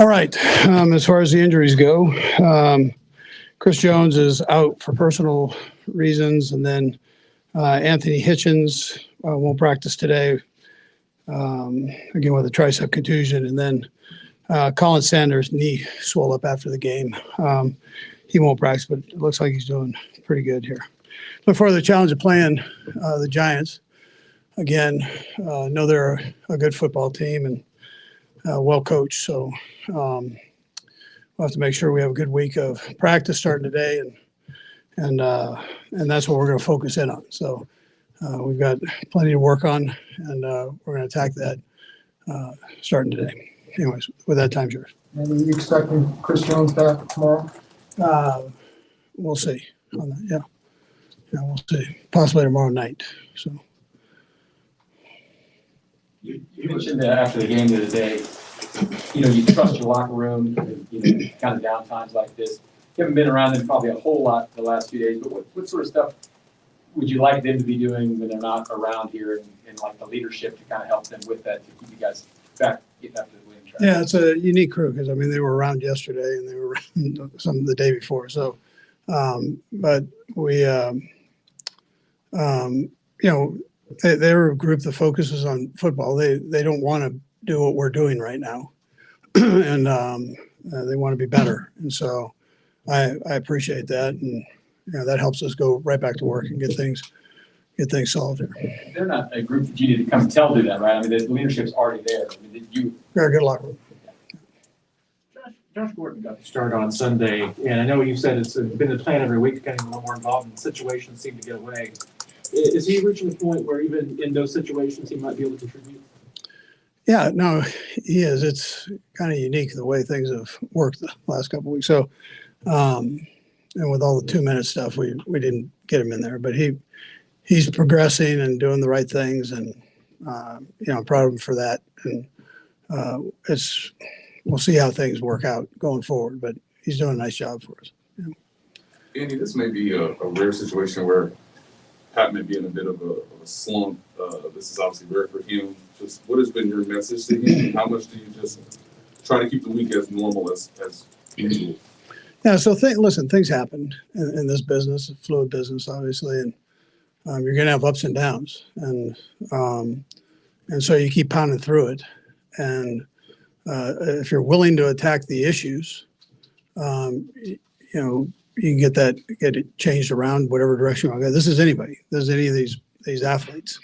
All right. As far as the injuries go, Chris Jones is out for personal reasons, and then Anthony Hitchens won't practice today, again with a tricep contusion, and then Colin Sanders' knee swelled up after the game. He won't practice, but it looks like he's doing pretty good here. Look forward to the challenge of playing the Giants. Again, know they're a good football team and well coached, so we'll have to make sure we have a good week of practice starting today, and that's what we're going to focus in on. So we've got plenty to work on, and we're going to attack that starting today. Anyways, with that, time's yours. And are you expecting Chris Jones back tomorrow? We'll see on that. Yeah, we'll see. Possibly tomorrow night. So. You mentioned that after the game the other day, you trust your locker room, kind of down times like this. You haven't been around them probably a whole lot the last few days, but what sort of stuff would you like them to be doing when they're not around here and like the leadership to kind of help them with that to keep you guys back, getting up to the winning track? Yeah, it's a unique crew because, they were around yesterday and they were around some of the day before. So, but we, they're a group that focuses on football. They don't want to do what we're doing right now, and they want to be better. And so I appreciate that, and that helps us go right back to work and get things solved here. They're not a group that you need to come tell do that, right? The leadership's already there. We're a good locker room. Josh Gordon got the start on Sunday, and I know you said it's been the plan every week to kind of get a little more involved, and situations seem to get away. Is he reaching the point where even in those situations he might be able to contribute? Yeah, no, he is. It's kind of unique the way things have worked the last couple of weeks. So, and with all the 2-minute stuff, we didn't get him in there, but he's progressing and doing the right things, and I'm proud of him for that. And we'll see how things work out going forward, but he's doing a nice job for us. Andy, this may be a rare situation where Pat may be in a bit of a slump. This is obviously rare for him. Just what has been your message to him? How much do you just try to keep the week as normal as usual? Yeah, so listen, things happen in this business, a fluid business, obviously, and you're going to have ups and downs, and so you keep pounding through it. And if you're willing to attack the issues, you can get it changed around whatever direction you want to go. This is anybody. This is any of these athletes.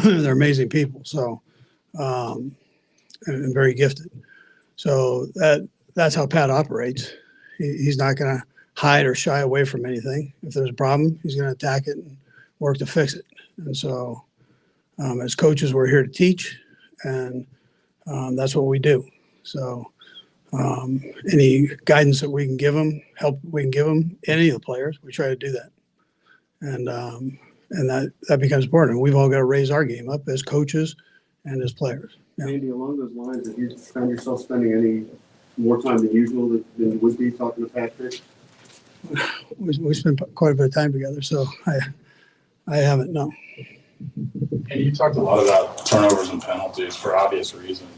They're amazing people. So, and very gifted. So that's how Pat operates. He's not going to hide or shy away from anything. If there's a problem, he's going to attack it and work to fix it. And so, as coaches, we're here to teach, and that's what we do. So. Any guidance that we can give them, help we can give them, any of the players, we try to do that. And that becomes important. We've all got to raise our game up as coaches and as players. Yeah. Andy, along those lines, have you found yourself spending any more time than usual than you would be talking to Patrick? We spend quite a bit of time together, so I haven't, no. And you talked a lot about turnovers and penalties for obvious reasons.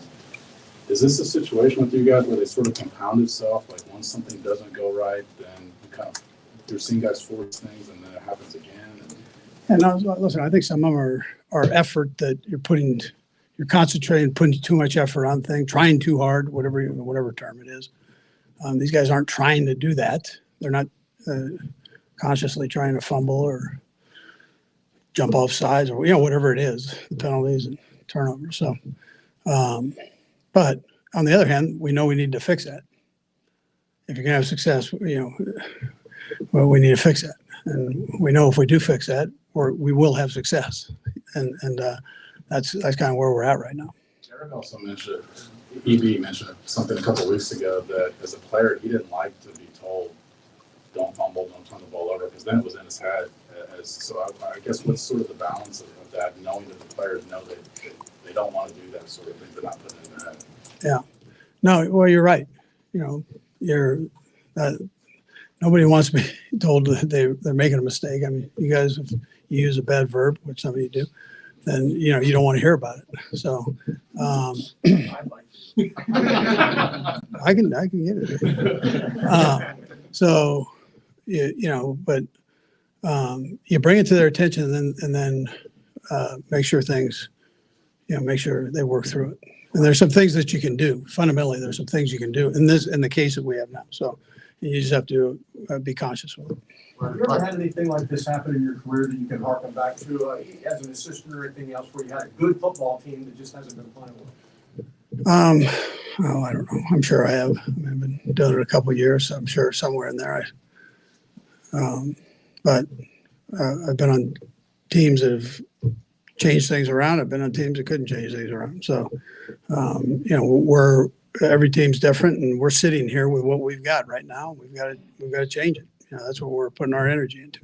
Is this a situation with you guys where they sort of compound itself? Like once something doesn't go right, then you're seeing guys force things, and then it happens again. And listen, I think some of them are effort that you're concentrating, putting too much effort on things, trying too hard, whatever term it is. These guys aren't trying to do that. They're not consciously trying to fumble or jump off sides or whatever it is, the penalties and turnovers. So. But on the other hand, we know we need to fix that. If you're going to have success, well, we need to fix that. And we know if we do fix that, we will have success. And that's kind of where we're at right now. Eric also mentioned, EB mentioned something a couple of weeks ago that as a player, he didn't like to be told, don't fumble, don't turn the ball over, because then it was in his head. So I guess what's sort of the balance of that, knowing that the players know that they don't want to do that sort of thing, they're not putting it in their head. Yeah. No, well, you're right. Nobody wants to be told that they're making a mistake. I mean, you guys, if you use a bad verb, which some of you do, then, you know, you don't want to hear about it. So, I'd like to. I can get it. So, you know, but you bring it to their attention and then make sure things, you know, make sure they work through it. And there's some things that you can do. Fundamentally, there's some things you can do in the case that we have now. So you just have to be conscious with it. Have you ever had anything like this happen in your career that you can harken back to as an assistant or anything else where you had a good football team that just hasn't been playing well? Oh, I don't know. I'm sure I have. I mean, I've been doing it a couple of years, so I'm sure somewhere in there. But I've been on teams that have changed things around. I've been on teams that couldn't change things around. So, you know, every team's different, and we're sitting here with what we've got right now. We've got to change it. You know, that's what we're putting our energy into.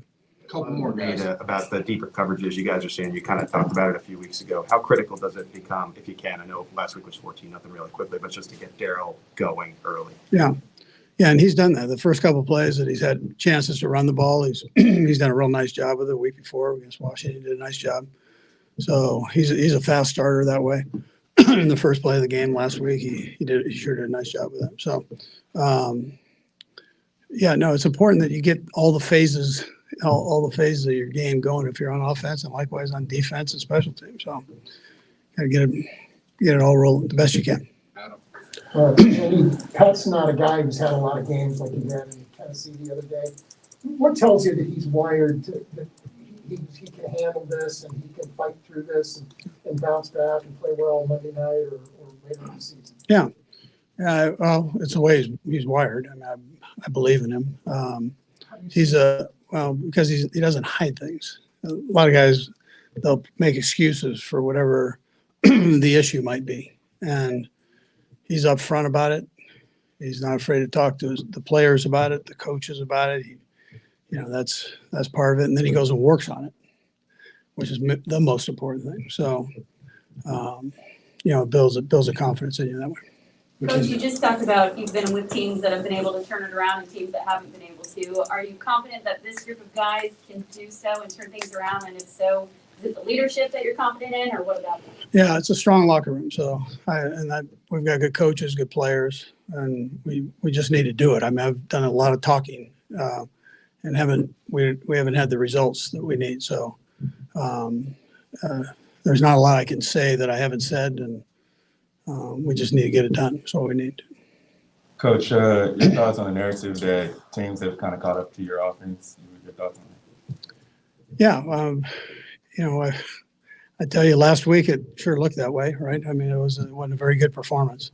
Couple more guys about the deeper coverages you guys are seeing. You kind of talked about it a few weeks ago. How critical does it become, if you can? I know last week was 14, nothing really quickly, but just to get Darrell going early. Yeah. Yeah, and he's done that. The first couple of plays that he's had chances to run the ball, he's done a real nice job with it. The week before against Washington, he did a nice job. So he's a fast starter that way. In the first play of the game last week, he sure did a nice job with that. So, yeah, no, it's important that you get all the phases of your game going if you're on offense, and likewise on defense and special teams. So, got to get it all rolling the best you can. Andy, Pat's not a guy who's had a lot of games like he had in Tennessee the other day. What tells you that he's wired that he can handle this and he can fight through this and bounce back and play well Monday night or later in the season? Yeah. Well, it's the way he's wired. I mean, I believe in him. Because he doesn't hide things. A lot of guys, they'll make excuses for whatever the issue might be. And he's upfront about it. He's not afraid to talk to the players about it, the coaches about it. That's part of it. And then he goes and works on it, which is the most important thing. So, it builds a confidence in you that way. Coach, you just talked about you've been with teams that have been able to turn it around and teams that haven't been able to. Are you confident that this group of guys can do so and turn things around? And if so, is it the leadership that you're confident in, or what about that? Yeah, it's a strong locker room. So, we've got good coaches, good players, and we just need to do it. I mean, I've done a lot of talking, and we haven't had the results that we need. So, there's not a lot I can say that I haven't said, and we just need to get it done. That's all we need. Coach, your thoughts on the narrative that teams have kind of caught up to your offense? Your thoughts on that? Yeah, I tell you, last week it sure looked that way, right? I mean, it wasn't a very good performance.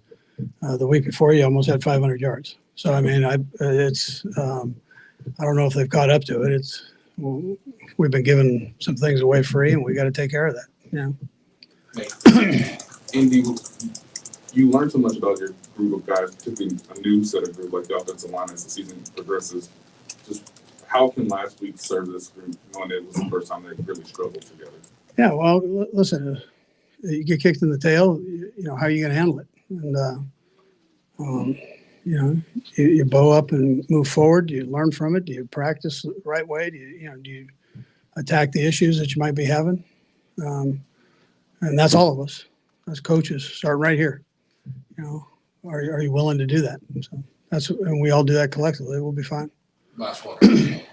The week before, you almost had 500 yards. So, I mean, I don't know if they've caught up to it. We've been giving some things away free, and we got to take care of that. Yeah. Andy, you learn so much about your group of guys, particularly a new set of group like the offensive line as the season progresses. Just how can last week serve this group, knowing that it was the first time they really struggled together? Yeah, well, listen, you get kicked in the tail, how are you going to handle it? And, you bow up and move forward. Do you learn from it? Do you practice the right way? Do you attack the issues that you might be having? And that's all of us as coaches, starting right here. Are you willing to do that? So and we all do that collectively. We'll be fine. Last one.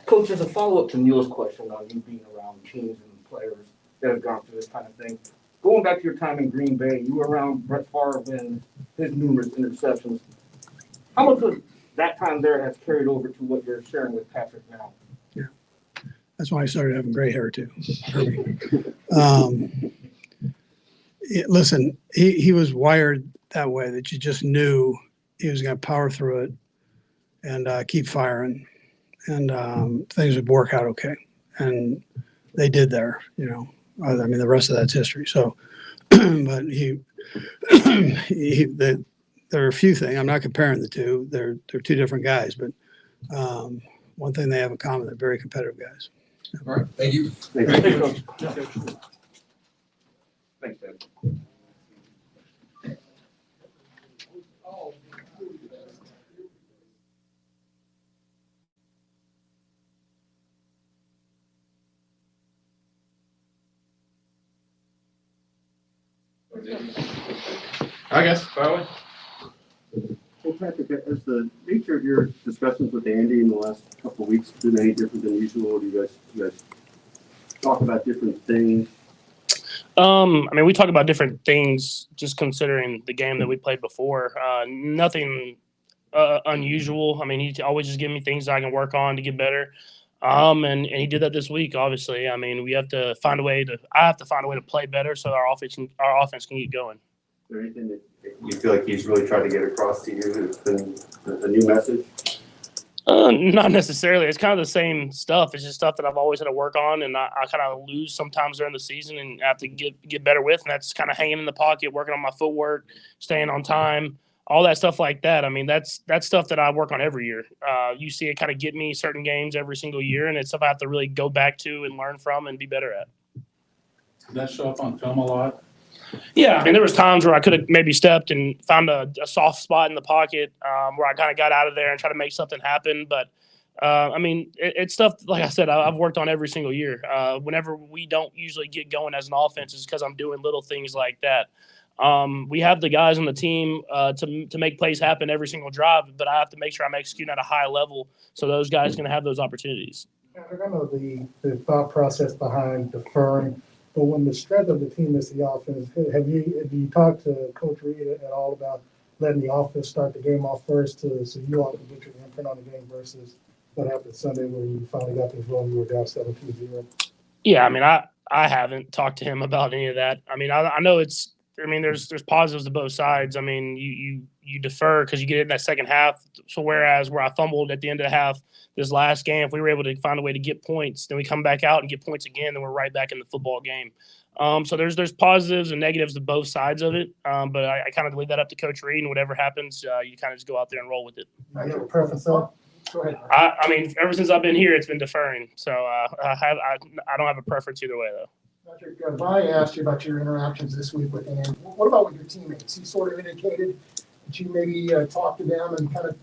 Coach, as a follow-up to Neil's question on you being around teams and players that have gone through this kind of thing, going back to your time in Green Bay, you were around Brett Favre and his numerous interceptions. How much of that time there has carried over to what you're sharing with Patrick now? Yeah, that's why I started having gray hair too. Listen, he was wired that way that you just knew he was going to power through it and keep firing, and things would work out okay. And they did there, I mean, the rest of that's history. So, but there are a few things. I'm not comparing the two. They're two different guys, but one thing they have in common, they're very competitive guys. All right. Thank you. Thank you. Coach. Thanks, Dad. I guess, by the way. Hey Patrick, has the nature of your discussions with Andy in the last couple of weeks been any different than usual? Do you guys talk about different things? I mean, we talk about different things just considering the game that we played before. Nothing unusual. I mean, he always just give me things I can work on to get better. And he did that this week. Obviously, I mean, I have to find a way to play better so our offense can get going. Is there anything that you feel like he's really tried to get across to you that's been a new message? Not necessarily. It's kind of the same stuff. It's just stuff that I've always had to work on, and I kind of lose sometimes during the season and have to get better with. And that's kind of hanging in the pocket, working on my footwork, staying on time, all that stuff like that. I mean, that's stuff that I work on every year. You see it kind of get me certain games every single year, and it's stuff I have to really go back to and learn from and be better at. Did that show up on film a lot? Yeah, I mean, there was times where I could have maybe stepped and found a soft spot in the pocket where I kind of got out of there and tried to make something happen. But, I mean, it's stuff, like I said, I've worked on every single year. Whenever we don't usually get going as an offense, it's because I'm doing little things like that. We have the guys on the team to make plays happen every single drive, but I have to make sure I'm executing at a high level so those guys can have those opportunities. Patrick, I know the thought process behind deferring, but when the strength of the team is the offense, have you talked to Coach Reid at all about letting the offense start the game off first so you all can get your imprint on the game versus what happened Sunday where you finally got things rolling, you were down 17-0? Yeah, I mean, I haven't talked to him about any of that. I mean, I know there's positives to both sides. I mean, you defer because you get in that second half. So whereas where I fumbled at the end of the half this last game, if we were able to find a way to get points, then we come back out and get points again, then we're right back in the football game. So there's positives and negatives to both sides of it. But I kind of leave that up to Coach Reid, and whatever happens, you kind of just go out there and roll with it. I have a preference on. Go ahead. I mean, ever since I've been here, it's been deferring. So I don't have a preference either way, though. Patrick, Vi asked you about your interactions this week with Andy. What about with your teammates? He sort of indicated that you maybe talked to them and kind of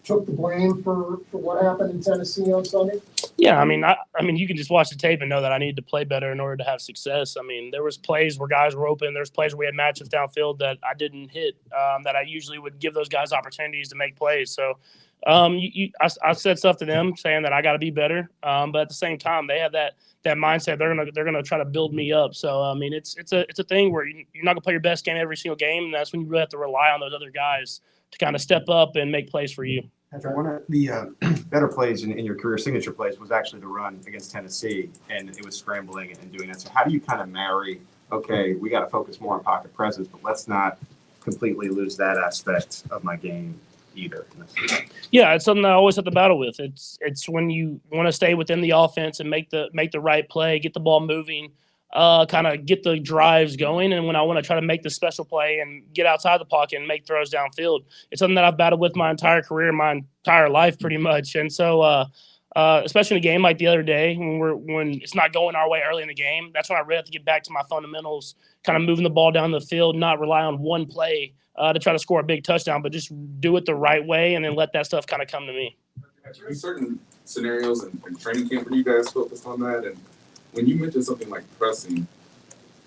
took the blame for what happened in Tennessee on Sunday? Yeah, I mean, you can just watch the tape and know that I needed to play better in order to have success. I mean, there was plays where guys were open. There's plays where we had matchups downfield that I didn't hit. That I usually would give those guys opportunities to make plays. So, I said stuff to them saying that I got to be better. But at the same time, they have that mindset. They're gonna try to build me up. So I mean, it's a thing where you're not gonna play your best game every single game, and that's when you really have to rely on those other guys to kind of step up and make plays for you. One of the better plays in your career, signature plays, was actually the run against Tennessee, and it was scrambling and doing that. So how do you kind of marry, okay, we got to focus more on pocket presence, but let's not completely lose that aspect of my game either? Yeah, it's something I always have to battle with. It's when you want to stay within the offense and make the right play, get the ball moving, kind of get the drives going. And when I want to try to make the special play and get outside the pocket and make throws downfield, it's something that I've battled with my entire career, my entire life pretty much. And so, especially in a game like the other day when it's not going our way early in the game, that's when I really have to get back to my fundamentals, kind of moving the ball down the field, not rely on one play to try to score a big touchdown, but just do it the right way and then let that stuff kind of come to me. Are certain scenarios and training camp where you guys focused on that? And when you mention something like pressing,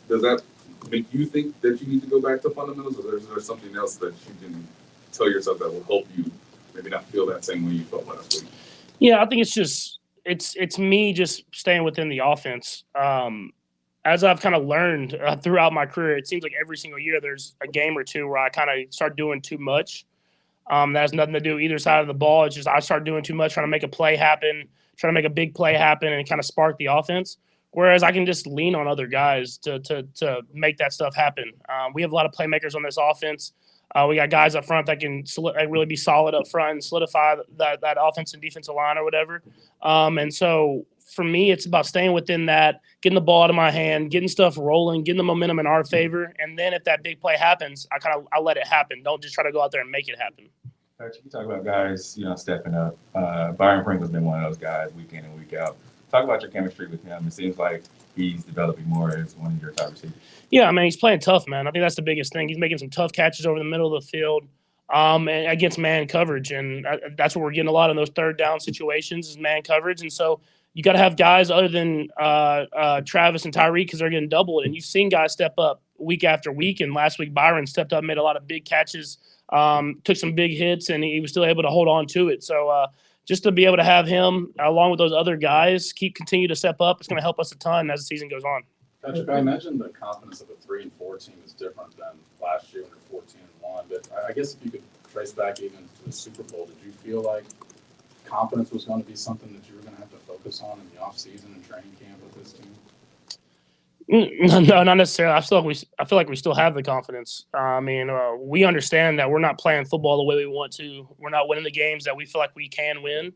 does that make you think that you need to go back to fundamentals, or is there something else that you can tell yourself that will help you maybe not feel that same way you felt last week? Yeah, I think it's just it's me just staying within the offense. As I've kind of learned throughout my career, it seems like every single year there's a game or two where I kind of start doing too much. That has nothing to do with either side of the ball. It's just I start doing too much, trying to make a play happen, trying to make a big play happen, and kind of spark the offense. Whereas I can just lean on other guys to make that stuff happen. We have a lot of playmakers on this offense. We got guys up front that can really be solid up front and solidify that offense and defensive line or whatever. And so for me, it's about staying within that, getting the ball out of my hand, getting stuff rolling, getting the momentum in our favor. And then if that big play happens, I let it happen. Don't just try to go out there and make it happen. Patrick, you talk about guys, stepping up. Byron Pringle's been one of those guys week in and week out. Talk about your chemistry with him. It seems like he's developing more as one of your top receivers. Yeah, I mean, he's playing tough, man. I think that's the biggest thing. He's making some tough catches over the middle of the field and against man coverage. And that's what we're getting a lot in those third down situations is man coverage. And so you got to have guys other than Travis and Tyreek because they're getting doubled. And you've seen guys step up week after week. And last week, Byron stepped up, made a lot of big catches, took some big hits, and he was still able to hold on to it. So just to be able to have him, along with those other guys, continue to step up, it's going to help us a ton as the season goes on. Patrick, I imagine the confidence of a 3-4 team is different than last year when you're 14-1. But I guess if you could trace back even to the Super Bowl, did you feel like confidence was going to be something that you were going to have to focus on in the offseason and training camp with this team? No, not necessarily. I feel like we still have the confidence. I mean, we understand that we're not playing football the way we want to. We're not winning the games that we feel like we can win.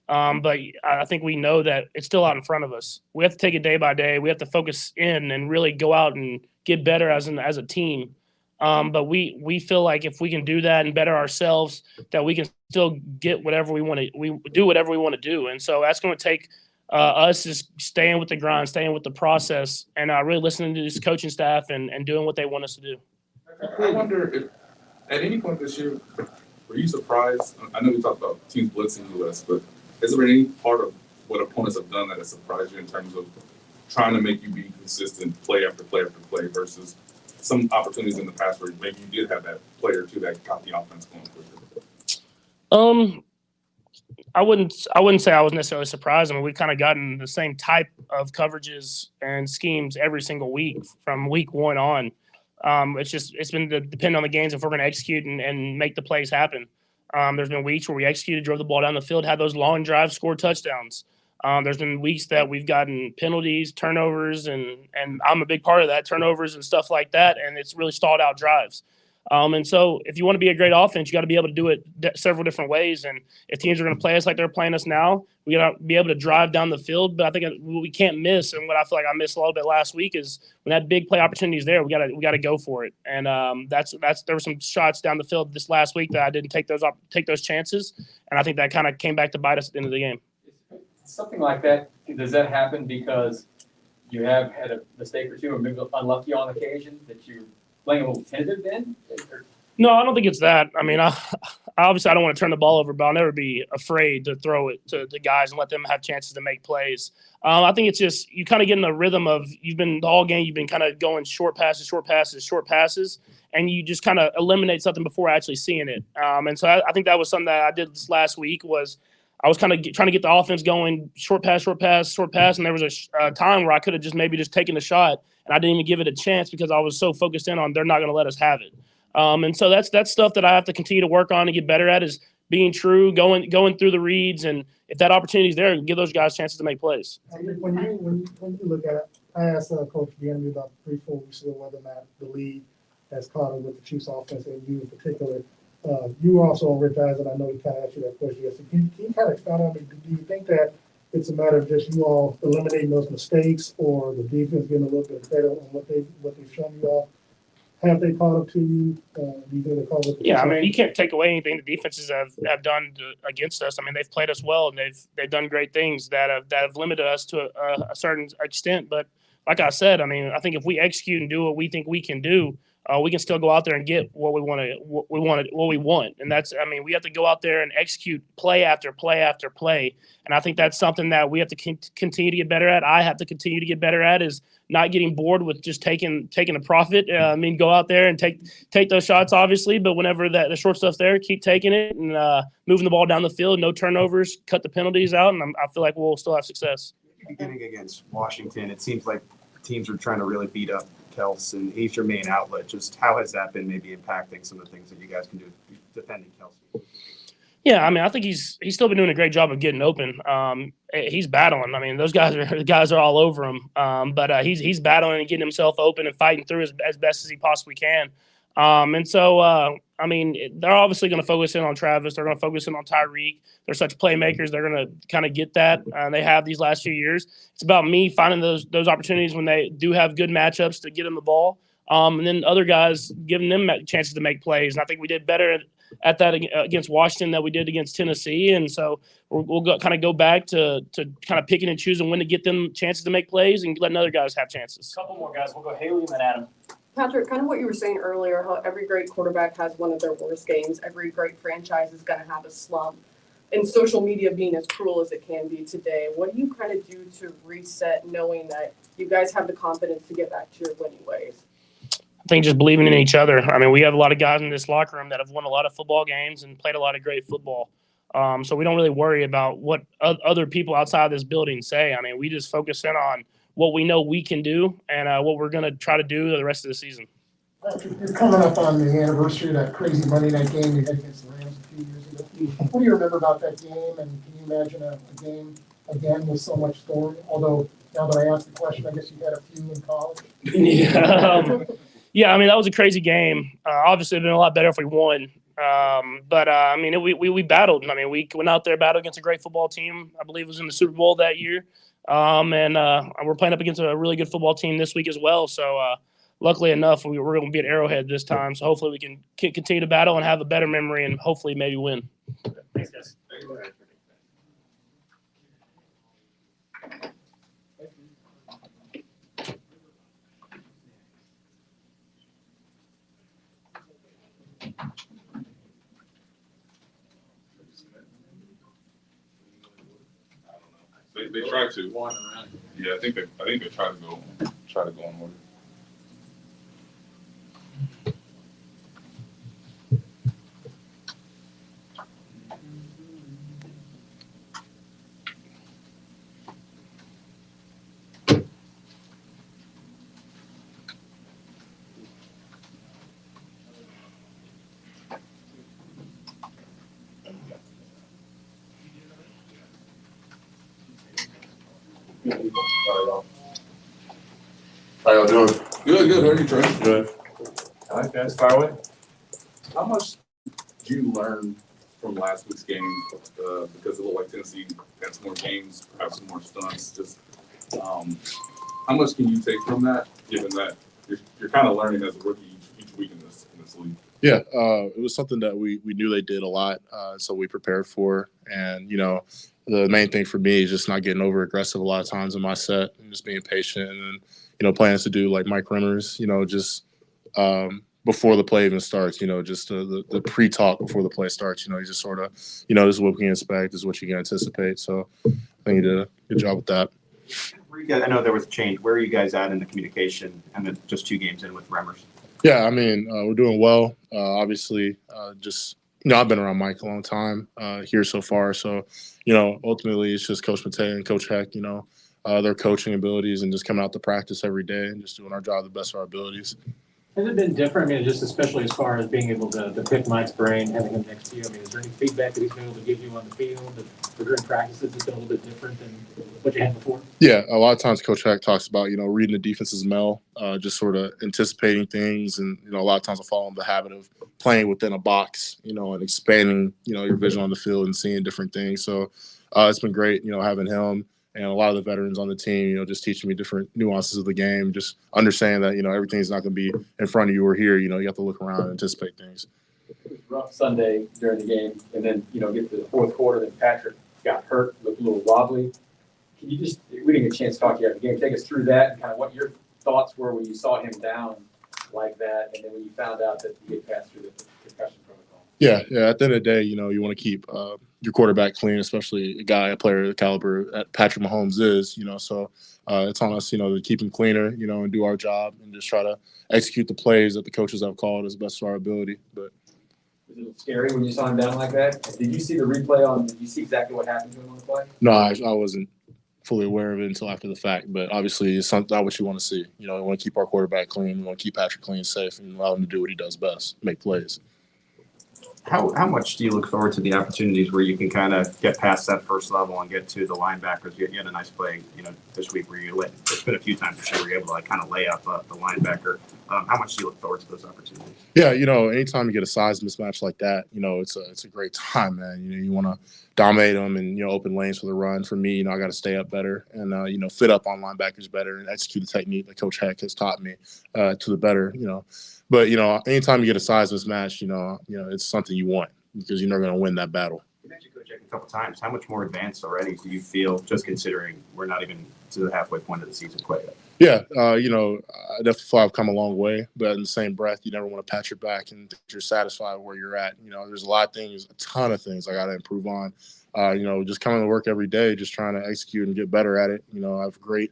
But I think we know that it's still out in front of us. We have to take it day by day. We have to focus in and really go out and get better as a team. But we feel like if we can do that and better ourselves, that we can still get whatever we want to. We do whatever we want to do, and so that's going to take us just staying with the grind, staying with the process, and really listening to this coaching staff and doing what they want us to do. I wonder if at any point this year, were you surprised? I know we talked about teams blitzing you less, but has there been any part of what opponents have done that has surprised you in terms of trying to make you be consistent play after play after play versus some opportunities in the past where maybe you did have that player or two that got the offense going quicker? I wouldn't say I was necessarily surprised. I mean, we've kind of gotten the same type of coverages and schemes every single week from week one on. It's been depending on the games if we're going to execute and make the plays happen. There's been weeks where we executed, drove the ball down the field, had those long drives, scored touchdowns. There's been weeks that we've gotten penalties, turnovers, and I'm a big part of that, turnovers and stuff like that, and it's really stalled out drives. And so if you want to be a great offense, you got to be able to do it several different ways. And if teams are going to play us like they're playing us now, we got to be able to drive down the field. But I think what we can't miss, and what I feel like I missed a little bit last week, is when that big play opportunity is there, we got to go for it. And there were some shots down the field this last week that I didn't take those chances, and I think that kind of came back to bite us at the end of the game. Something like that, does that happen because you have had a mistake or two, or maybe unlucky on occasion that you're playing a little tentative then? No, I don't think it's that. I mean, obviously I don't want to turn the ball over, but I'll never be afraid to throw it to the guys and let them have chances to make plays. I think it's just you kind of get in the rhythm of the whole game you've been kind of going short passes, and you just kind of eliminate something before actually seeing it. And so I think that was something that I did this last week was I was kind of trying to get the offense going, short pass, and there was a time where I could have just taken the shot, and I didn't even give it a chance because I was so focused in on they're not going to let us have it. And so that's stuff that I have to continue to work on and get better at is being true, going through the reads, and if that opportunity is there, give those guys chances to make plays. When you look at it, I asked Coach Bieniemy about 3-4 weeks ago whether or not the lead has caught up with the Chiefs offense and you in particular. You were also on Rich Eyes, and I know he kind of asked you that question yesterday. Can you kind of expound on it? Do you think that it's a matter of just you all eliminating those mistakes, or the defense getting a little bit better on what they've shown you all? Have they caught up to you? Do you think they caught up? Yeah, I mean, you can't take away anything the defenses have done against us. I mean, they've played us well, and they've done great things that have limited us to a certain extent. But like I said, I mean, I think if we execute and do what we think we can do, we can still go out there and get what we want. And that's, I mean, we have to go out there and execute play after play after play. And I think that's something that we have to continue to get better at. I have to continue to get better at is not getting bored with just taking a profit. I mean, go out there and take those shots, obviously, but whenever the short stuff's there, keep taking it and moving the ball down the field, no turnovers, cut the penalties out, and I feel like we'll still have success. Beginning against Washington, it seems like teams are trying to really beat up Kels, and he's your main outlet. Just how has that been maybe impacting some of the things that you guys can do defending Kelsey? Yeah, I mean, I think he's still been doing a great job of getting open. He's battling. I mean, those guys are all over him. But he's battling and getting himself open and fighting through as best as he possibly can. And so, I mean, they're obviously going to focus in on Travis. They're going to focus in on Tyreek. They're such playmakers. They're going to kind of get that. They have these last few years. It's about me finding those opportunities when they do have good matchups to get them the ball. And then other guys giving them chances to make plays. And I think we did better at that against Washington than we did against Tennessee. And so we'll go back to kind of picking and choosing when to get them chances to make plays and letting other guys have chances. Couple more guys. We'll go Haley and then Adam. Patrick, kind of what you were saying earlier, how every great quarterback has one of their worst games. Every great franchise is going to have a slump. And social media being as cruel as it can be today, what do you kind of do to reset knowing that you guys have the confidence to get back to your winning ways? think just believing in each other. I mean, we have a lot of guys in this locker room that have won a lot of football games and played a lot of great football. So we don't really worry about what other people outside of this building say. I mean, we just focus in on what we know we can do and what we're going to try to do the rest of the season. Patrick, you're coming up on the anniversary of that crazy Monday night game you had against the Rams a few years ago. What do you remember about that game, and can you imagine a game again with so much story? Although, now that I asked the question, I guess you had a few in college. Yeah, I mean, that was a crazy game. Obviously, it would have been a lot better if we won. But I mean, we battled. I mean, we went out there, battled against a great football team. I believe it was in the Super Bowl that year. And we're playing up against a really good football team this week as well. So luckily enough, we're going to be at Arrowhead this time. So hopefully we can continue to battle and have a better memory and hopefully maybe win. Thanks, guys. They try to. Yeah, I think they try to go on order. How y'all doing? Good. How are you, Trey? Good. All right, guys, fire away. How much did you learn from last week's game? Because it looked like Tennessee had some more games, perhaps some more stunts. Just how much can you take from that, given that you're kind of learning as a rookie each week in this league? Yeah, it was something that we knew they did a lot, so we prepared for. And, the main thing for me is just not getting over aggressive a lot of times in my set and just being patient and then, plans to do like Mike Rimmers, just before the play even starts, just the pre-talk before the play starts, you just sort of, this is what we can expect, this is what you can anticipate. So I think you did a good job with that. I know there was a change. Where are you guys at in the communication and then just 2 games in with Remmers? Yeah, I mean, we're doing well. Obviously, just I've been around Mike a long time here so far. So, ultimately, it's just Coach Matei and Coach Heck. Their coaching abilities and just coming out to practice every day and just doing our job the best of our abilities. Has it been different? I mean, just especially as far as being able to pick Mike's brain, having him next to you. I mean, is there any feedback that he's been able to give you on the field? Or during practices, it's been a little bit different than what you had before? Yeah, a lot of times Coach Heck talks about, reading the defense's mail, just sort of anticipating things. And, a lot of times I follow the habit of playing within a box, and expanding, your vision on the field and seeing different things. So it's been great, having him and a lot of the veterans on the team, just teaching me different nuances of the game, just understanding that, everything's not going to be in front of you or here. You have to look around and anticipate things. It was rough Sunday during the game, and then, get to the fourth quarter, then Patrick got hurt, looked a little wobbly. Can you just, we didn't get a chance to talk to you after the game, take us through that and kind of what your thoughts were when you saw him down like that, and then when you found out that he had passed through the concussion protocol? Yeah. At the end of the day, you want to keep your quarterback clean, especially a player the caliber that Patrick Mahomes is, so it's on us, to keep him cleaner, and do our job and just try to execute the plays that the coaches have called as best of our ability. But was it scary when you saw him down like that? Did you see the replay did you see exactly what happened to him on the play? No, I wasn't fully aware of it until after the fact, but obviously it's not what you want to see. We want to keep our quarterback clean, we want to keep Patrick clean, safe, and allow him to do what he does best, make plays. How much do you look forward to the opportunities where you can kind of get past that first level and get to the linebackers? You had a nice play, this week where it's been a few times this year where you're able to kind of lay up the linebacker. How much do you look forward to those opportunities? Yeah, anytime you get a size mismatch like that, it's a great time, man. You want to dominate them and, open lanes for the run. For me, I got to stay up better and, fit up on linebackers better and execute the technique that Coach Heck has taught me to the better, But, anytime you get a size mismatch, it's something you want because you're never going to win that battle. You mentioned Coach Heck a couple times. How much more advanced already do you feel, just considering we're not even to the halfway point of the season quite yet? Yeah, I definitely feel I've come a long way, but in the same breath, you never want to pat your back and think you're satisfied with where you're at. There's a ton of things I got to improve on. Just coming to work every day, just trying to execute and get better at it. I have great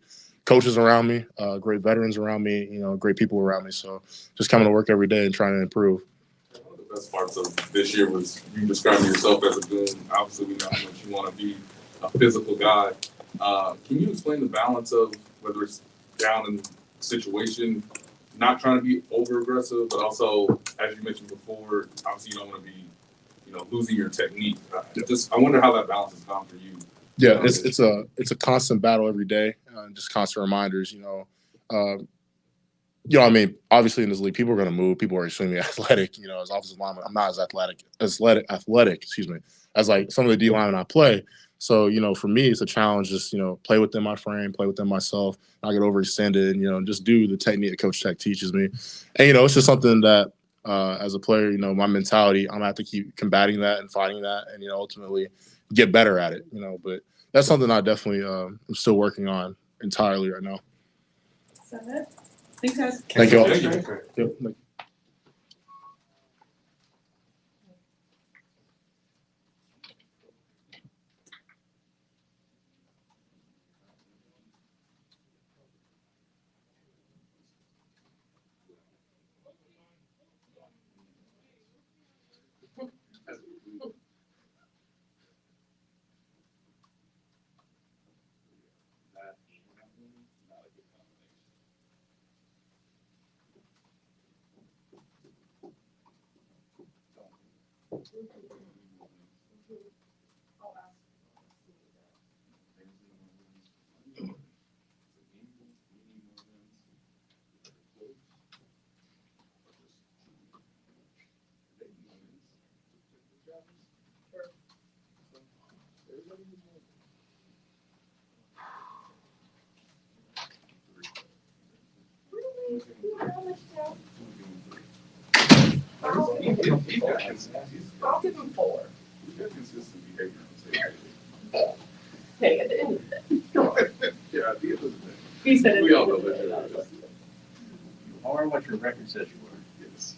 coaches around me, great veterans around me, great people around me. So just coming to work every day and trying to improve. One of the best parts of this year was you describing yourself as a goon. Obviously, we know how much you want to be a physical guy. Can you explain the balance of whether it's down in situation, not trying to be over aggressive, but also, as you mentioned before, obviously you don't want to be, losing your technique. I wonder how that balance has gone for you. Yeah, it's a constant battle every day, just constant reminders. I mean, obviously in this league, people are going to move. People are extremely athletic. As offensive lineman, I'm not as athletic, excuse me, as like some of the D linemen I play. So, for me, it's a challenge. Just play within my frame, play within myself, not get overextended, and just do the technique that Coach Tech teaches me. And it's just something that as a player, my mentality, I'm gonna have to keep combating that and fighting that, and ultimately get better at it. But that's something I definitely am still working on entirely right now. Is that it? Thanks, guys. Thank you all. Thank you. Yep, thank you. I'll give him 4. You've got consistent behavior on stage. Hey, at the end of the day. Yeah, at the end of the day. He said it. We all know that you're just. You are what your record says you are. Yes.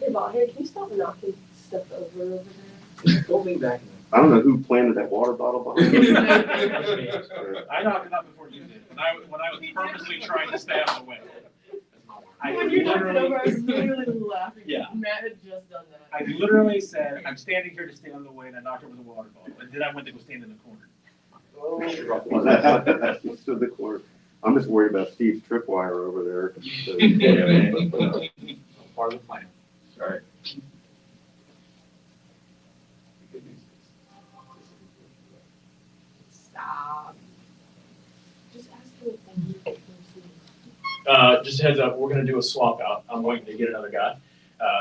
Hey, Bob, hey, can you stop knocking stuff over there? Don't lean back. I don't know who planted that water bottle behind me. I knocked it up before you did, when I was purposely trying to stay out of the way. When you knocked it over, I was literally laughing. Yeah. Matt had just done that. I literally said, I'm standing here to stay on the way, and I knocked over the water bottle, and then I went to go stand in the corner. He stood the corner. I'm just worried about Steve's tripwire over there. Part of the plan. All right. Stop. Just ask him if they need to Just a heads up, we're gonna do a swap out. I'm waiting to get another guy.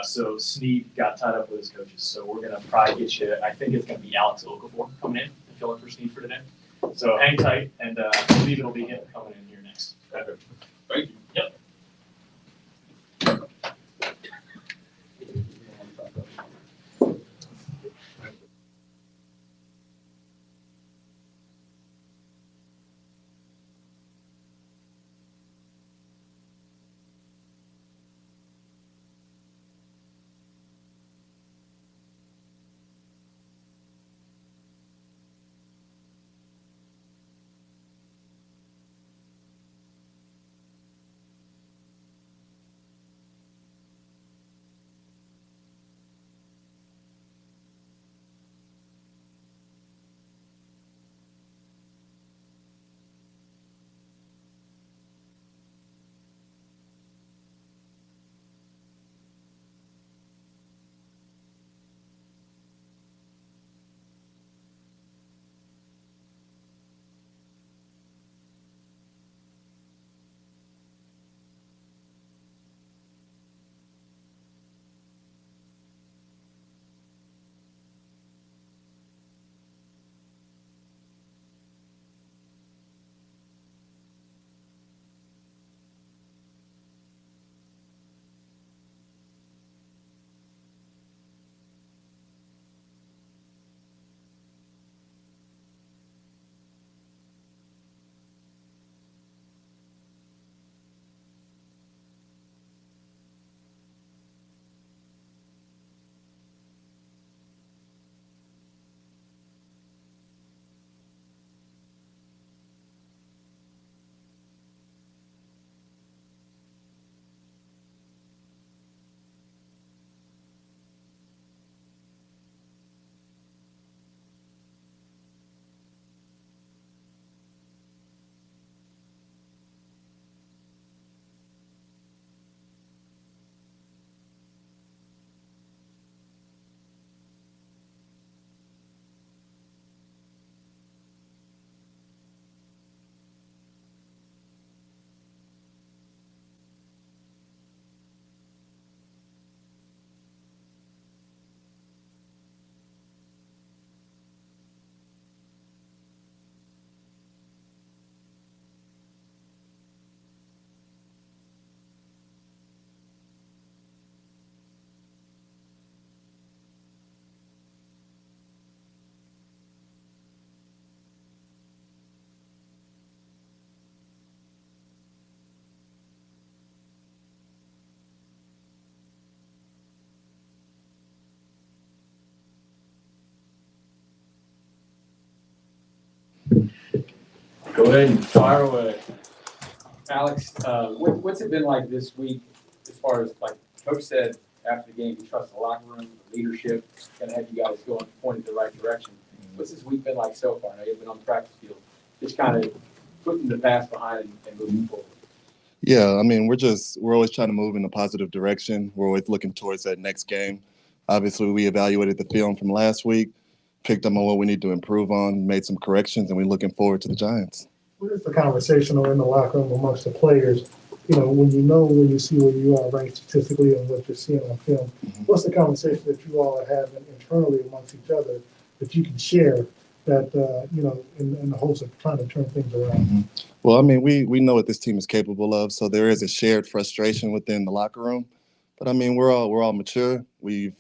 So Sneed got tied up with his coaches, so we're gonna probably get you, I think it's gonna be Alex Okafor coming in to fill in for Sneed for today. So hang tight, and I believe it'll be him coming in here next. Thank you. Yep. Go ahead and fire away. Alex, what's it been like this week as far as, like Coach said after the game, he trusts the locker room, the leadership, going to have you guys going, pointing in the right direction. What's this week been like so far? I know you've been on the practice field, just kind of putting the past behind and moving forward. Yeah, I mean, we're always trying to move in a positive direction. We're always looking towards that next game. Obviously, we evaluated the film from last week, picked up on what we need to improve on, made some corrections, and we're looking forward to the Giants. What is the conversation in the locker room amongst the players? You know, when you see where you are ranked statistically and what you're seeing on film, what's the conversation that you all are having internally amongst each other that you can share that, in the hopes of trying to turn things around? Well, I mean, we know what this team is capable of, so there is a shared frustration within the locker room. But I mean, we're all mature. We've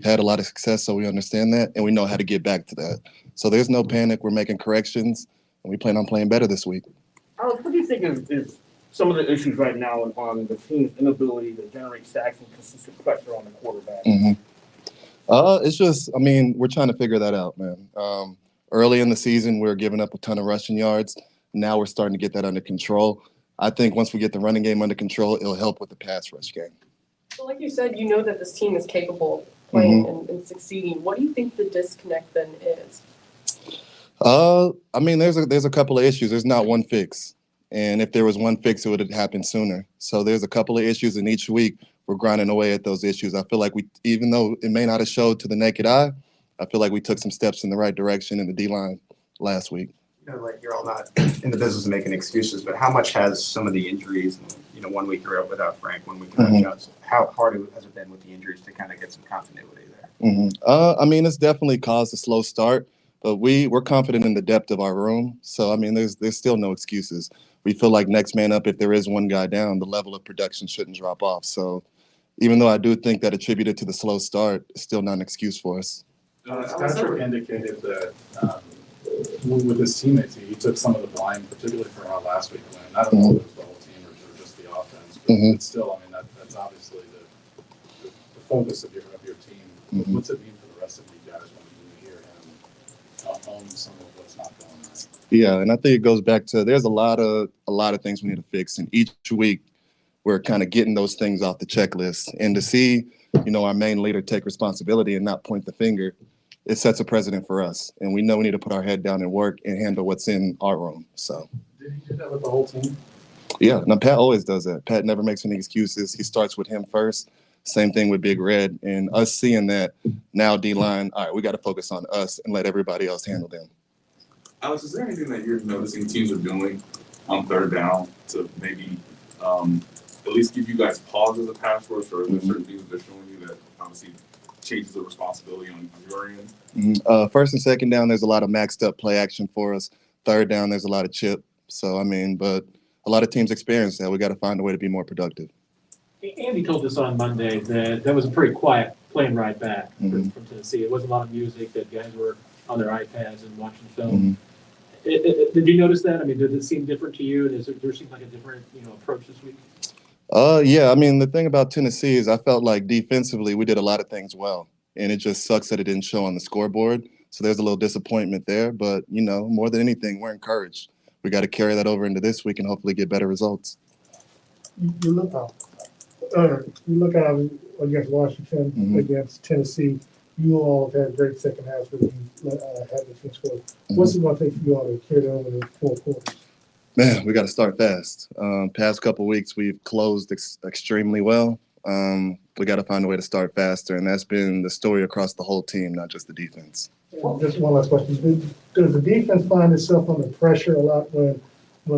had a lot of success, so we understand that, and we know how to get back to that. So there's no panic. We're making corrections, and we plan on playing better this week. Alex, what do you think is some of the issues right now on the team's inability to generate sacks and consistent pressure on the quarterback? It's just, I mean, we're trying to figure that out, man. Early in the season, we were giving up a ton of rushing yards. Now we're starting to get that under control. I think once we get the running game under control, it'll help with the pass rush game. So like you said, you know that this team is capable of playing and succeeding. What do you think the disconnect then is? I mean, there's a couple of issues. There's not one fix. And if there was one fix, it would have happened sooner. So there's a couple of issues, and each week we're grinding away at those issues. I feel like even though it may not have showed to the naked eye, I feel like we took some steps in the right direction in the D-line last week. You know, like you're all not in the business of making excuses, but how much has some of the injuries, 1 week you're out without Frank, 1 week without Jones, how hard has it been with the injuries to kind of get some continuity there? I mean, it's definitely caused a slow start, but we're confident in the depth of our room. So, I mean, there's still no excuses. We feel like next man up, if there is one guy down, the level of production shouldn't drop off. So even though I do think that attributed to the slow start, it's still not an excuse for us. Patrick indicated that with his teammates, he took some of the blame, particularly from our last week win. I don't know if it was the whole team or just the offense, but still, I mean, that's obviously the focus of your team. What's it mean for the rest of you guys when you hear him own some of what's not going right? Yeah, and I think it goes back to there's a lot of things we need to fix, and each week we're kind of getting those things off the checklist. And to see, our main leader take responsibility and not point the finger, it sets a precedent for us. And we know we need to put our head down and work and handle what's in our room. So. Did he do that with the whole team? Yeah, now Pat always does that. Pat never makes any excuses. He starts with him first. Same thing with Big Red. And us seeing that now D-line, all right, we got to focus on us and let everybody else handle them. Alex, is there anything that you're noticing teams are doing on third down to maybe at least give you guys pause as a pass rush, or are there certain things they're showing you that obviously changes the responsibility on your end? First and second down, there's a lot of maxed up play action for us. Third down, there's a lot of chip. So, I mean, but a lot of teams experience that. We got to find a way to be more productive. Andy told us on Monday that was a pretty quiet plane ride back from Tennessee. It wasn't a lot of music, that guys were on their iPads and watching film. Did you notice that? I mean, did it seem different to you? And there seemed like a different approach this week? Yeah, I mean, the thing about Tennessee is I felt like defensively we did a lot of things well. And it just sucks that it didn't show on the scoreboard. So there's a little disappointment there. But, more than anything, we're encouraged. We got to carry that over into this week and hopefully get better results. You look out against Washington, against Tennessee. You all have had great second halves where you had the team score. What's it going to take for you all to carry that over the 4 quarters? Man, we got to start fast. Past couple weeks, we've closed extremely well. We got to find a way to start faster, and that's been the story across the whole team, not just the defense. Just one last question. Does the defense find itself under pressure a lot when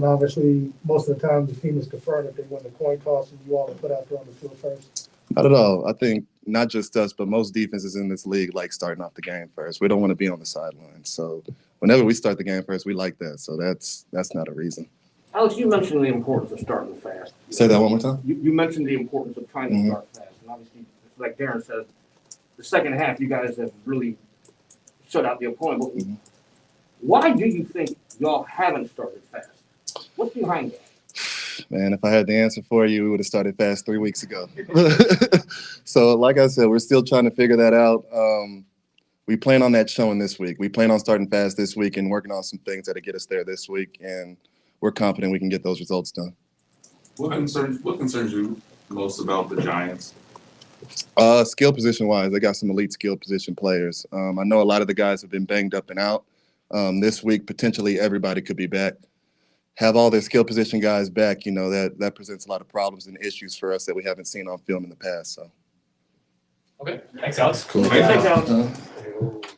obviously most of the time the team is confirmed if they win the coin toss and you all are put out there on the field first? Not at all. I think not just us, but most defenses in this league like starting off the game first. We don't want to be on the sidelines. So whenever we start the game first, we like that. So that's not a reason. Alex, you mentioned the importance of starting fast. Say that one more time. You mentioned the importance of trying to start fast. And obviously, like Darren says, the second half, you guys have really shut out the opponent. But why do you think y'all haven't started fast? What's behind that? Man, if I had the answer for you, we would have started fast 3 weeks ago. So, like I said, we're still trying to figure that out. we plan on that showing this week. We plan on starting fast this week and working on some things that'll get us there this week, and we're confident we can get those results done. What concerns you most about the Giants? Skill position wise, they got some elite skill position players. I know a lot of the guys have been banged up and out. This week, potentially everybody could be back. Have all their skill position guys back, you know, that presents a lot of problems and issues for us that we haven't seen on film in the past. So. Okay, thanks, Alex. Cool. Thanks, Alex.